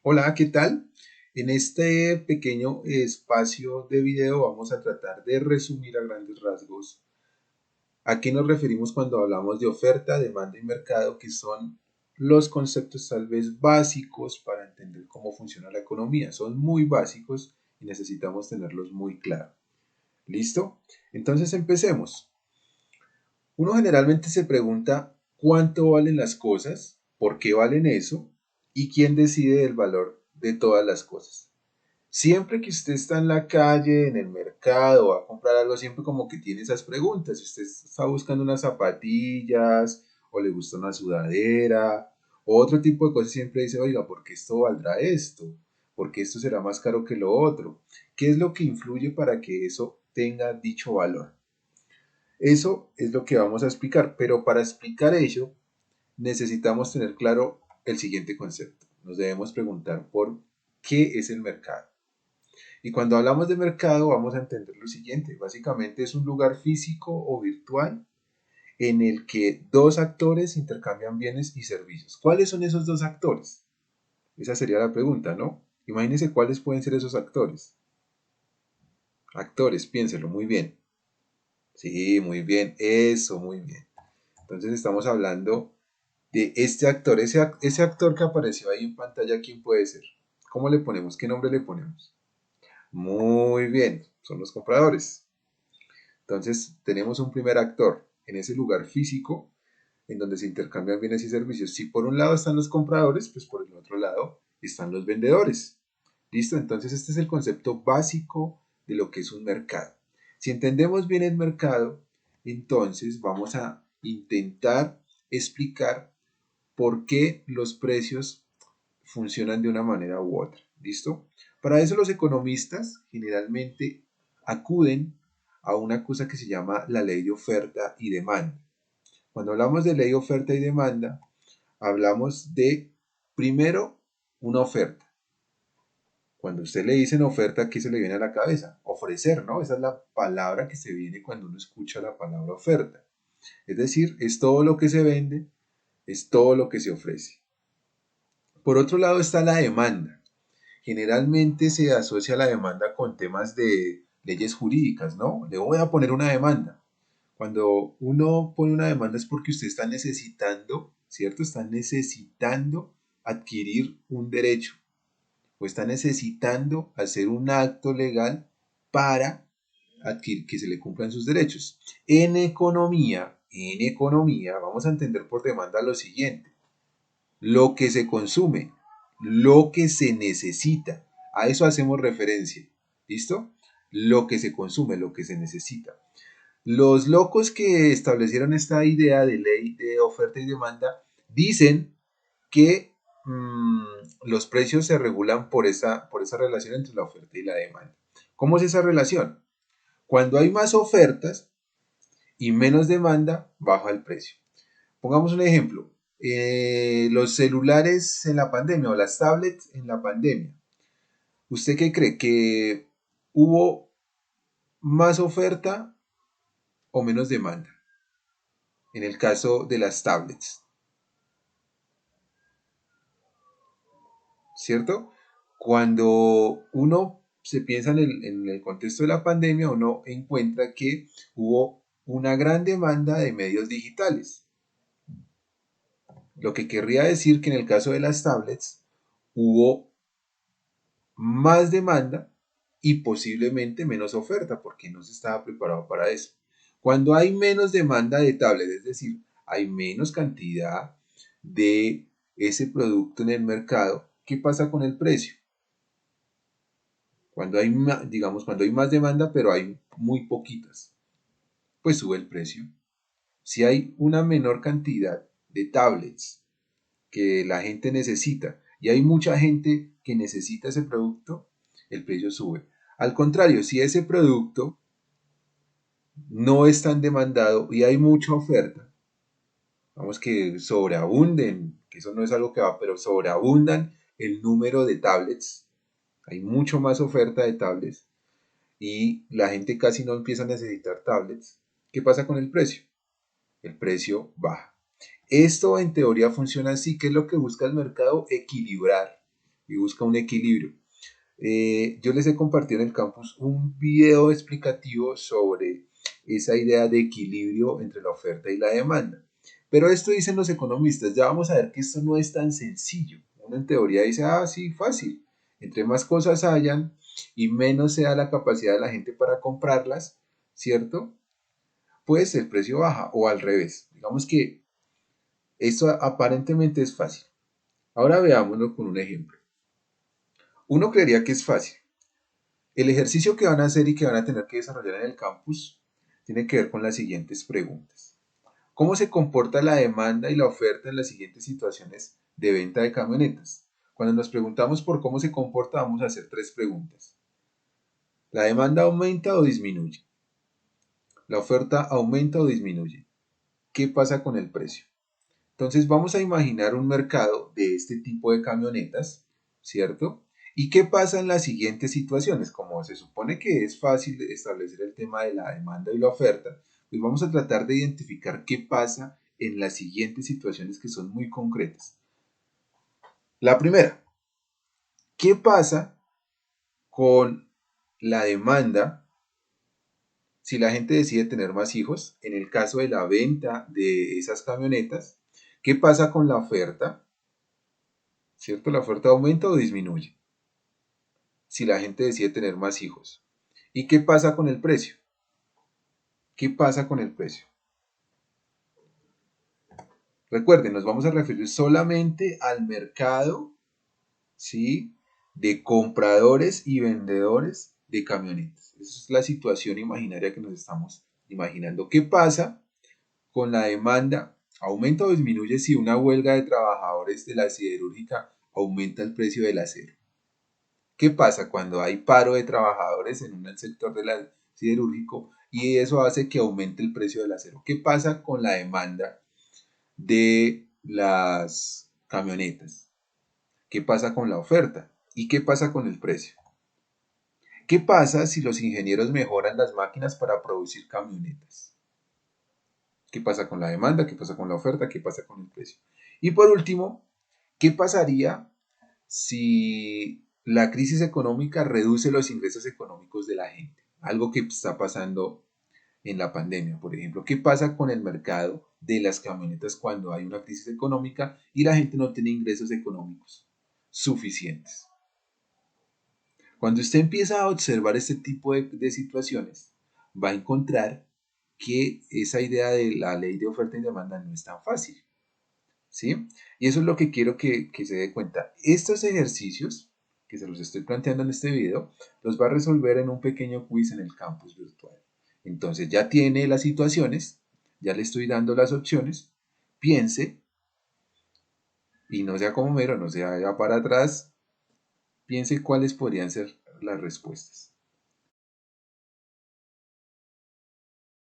Hola, ¿qué tal? En este pequeño espacio de video vamos a tratar de resumir a grandes rasgos a qué nos referimos cuando hablamos de oferta, demanda y mercado, que son los conceptos tal vez básicos para entender cómo funciona la economía. Son muy básicos y necesitamos tenerlos muy claros. ¿Listo? Entonces empecemos. Uno generalmente se pregunta cuánto valen las cosas, por qué valen eso y quién decide el valor de todas las cosas. Siempre que usted está en la calle, en el mercado, va a comprar algo, siempre como que tiene esas preguntas. Si usted está buscando unas zapatillas o le gusta una sudadera o otro tipo de cosas, siempre dice, oiga, ¿por qué esto valdrá esto? ¿Por qué esto será más caro que lo otro? ¿Qué es lo que influye para que eso tenga dicho valor? Eso es lo que vamos a explicar, pero para explicar ello necesitamos tener claro el siguiente concepto. Nos debemos preguntar por qué es el mercado. Y cuando hablamos de mercado vamos a entender lo siguiente. Básicamente es un lugar físico o virtual en el que dos actores intercambian bienes y servicios. ¿Cuáles son esos dos actores? Esa sería la pregunta, ¿no? Imagínense cuáles pueden ser esos actores. Actores, piénselo muy bien. Sí, muy bien, eso, muy bien. Entonces estamos hablando de este actor, ese actor que apareció ahí en pantalla, ¿quién puede ser? ¿Cómo le ponemos? ¿Qué nombre le ponemos? Muy bien, son los compradores. Entonces, tenemos un primer actor en ese lugar físico en donde se intercambian bienes y servicios. Si por un lado están los compradores, pues por el otro lado están los vendedores. ¿Listo? Entonces, este es el concepto básico de lo que es un mercado. Si entendemos bien el mercado, entonces vamos a intentar explicar por qué los precios funcionan de una manera u otra. ¿Listo? Para eso los economistas generalmente acuden a una cosa que se llama la ley de oferta y demanda. Cuando hablamos de ley de oferta y demanda, hablamos de, primero, una oferta. Cuando usted le dicen oferta, ¿qué se le viene a la cabeza? Ofrecer, ¿no? Esa es la palabra que se viene cuando uno escucha la palabra oferta. Es decir, es todo lo que se vende, es todo lo que se ofrece. Por otro lado está la demanda. Generalmente se asocia la demanda con temas de leyes jurídicas, ¿no? Le voy a poner una demanda. Cuando uno pone una demanda es porque usted está necesitando, ¿cierto? Está necesitando adquirir un derecho o está necesitando hacer un acto legal para adquirir que se le cumplan sus derechos. En economía, vamos a entender por demanda lo siguiente: lo que se consume, lo que se necesita. A eso hacemos referencia. ¿Listo? Lo que se consume, lo que se necesita. Los locos que establecieron esta idea de ley de oferta y demanda dicen que los precios se regulan por esa relación entre la oferta y la demanda. ¿Cómo es esa relación? Cuando hay más ofertas y menos demanda, baja el precio. Pongamos un ejemplo. Los celulares en la pandemia o las tablets en la pandemia. ¿Usted qué cree? ¿Que hubo más oferta o menos demanda en el caso de las tablets? ¿Cierto? Cuando uno se piensa en el contexto de la pandemia, uno encuentra que hubo una gran demanda de medios digitales. Lo que querría decir que en el caso de las tablets hubo más demanda y posiblemente menos oferta porque no se estaba preparado para eso. Cuando hay menos demanda de tablet, es decir, hay menos cantidad de ese producto en el mercado, ¿qué pasa con el precio? Cuando hay, digamos, cuando hay más demanda, pero hay muy poquitas, pues sube el precio. Si hay una menor cantidad de tablets que la gente necesita y hay mucha gente que necesita ese producto, el precio sube. Al contrario, si ese producto no es tan demandado y hay mucha oferta, vamos que sobreabunden, que eso no es algo que va, pero sobreabundan el número de tablets, hay mucho más oferta de tablets y la gente casi no empieza a necesitar tablets, ¿qué pasa con el precio? El precio baja. Esto en teoría funciona así, que es lo que busca el mercado: equilibrar. y busca un equilibrio. Yo les he compartido en el campus un video explicativo sobre esa idea de equilibrio entre la oferta y la demanda. Pero esto dicen los economistas, ya vamos a ver que esto no es tan sencillo. Uno en teoría dice, ah, sí, fácil. Entre más cosas hayan y menos sea la capacidad de la gente para comprarlas, ¿cierto? Pues el precio baja o al revés. Digamos que esto aparentemente es fácil. Ahora veámoslo con un ejemplo. Uno creería que es fácil. El ejercicio que van a hacer y que van a tener que desarrollar en el campus tiene que ver con las siguientes preguntas. ¿Cómo se comporta la demanda y la oferta en las siguientes situaciones de venta de camionetas? Cuando nos preguntamos por cómo se comporta, vamos a hacer tres preguntas. ¿La demanda aumenta o disminuye? ¿La oferta aumenta o disminuye? ¿Qué pasa con el precio? Entonces vamos a imaginar un mercado de este tipo de camionetas, ¿cierto? ¿Y qué pasa en las siguientes situaciones? Como se supone que es fácil establecer el tema de la demanda y la oferta, pues vamos a tratar de identificar qué pasa en las siguientes situaciones que son muy concretas. La primera, ¿qué pasa con la demanda si la gente decide tener más hijos? En el caso de la venta de esas camionetas, ¿qué pasa con la oferta? ¿Cierto? ¿La oferta aumenta o disminuye si la gente decide tener más hijos? ¿Y qué pasa con el precio? ¿Qué pasa con el precio? Recuerden, nos vamos a referir solamente al mercado, ¿sí? De compradores y vendedores de camionetas. Esa es la situación imaginaria que nos estamos imaginando. ¿Qué pasa con la demanda? ¿Aumenta o disminuye si una huelga de trabajadores de la siderúrgica aumenta el precio del acero? ¿Qué pasa cuando hay paro de trabajadores en un sector del siderúrgico y eso hace que aumente el precio del acero? ¿Qué pasa con la demanda de las camionetas? ¿Qué pasa con la oferta? ¿Y qué pasa con el precio? ¿Qué pasa si los ingenieros mejoran las máquinas para producir camionetas? ¿Qué pasa con la demanda? ¿Qué pasa con la oferta? ¿Qué pasa con el precio? Y por último, ¿qué pasaría si la crisis económica reduce los ingresos económicos de la gente? Algo que está pasando en la pandemia, por ejemplo. ¿Qué pasa con el mercado de las camionetas cuando hay una crisis económica y la gente no tiene ingresos económicos suficientes? Cuando usted empieza a observar este tipo de situaciones, va a encontrar que esa idea de la ley de oferta y demanda no es tan fácil. ¿Sí? Y eso es lo que quiero que se dé cuenta. Estos ejercicios que se los estoy planteando en este video, los va a resolver en un pequeño quiz en el campus virtual. Entonces ya tiene las situaciones, ya le estoy dando las opciones, piense y no sea como mero, no sea ya para atrás, piense cuáles podrían ser las respuestas.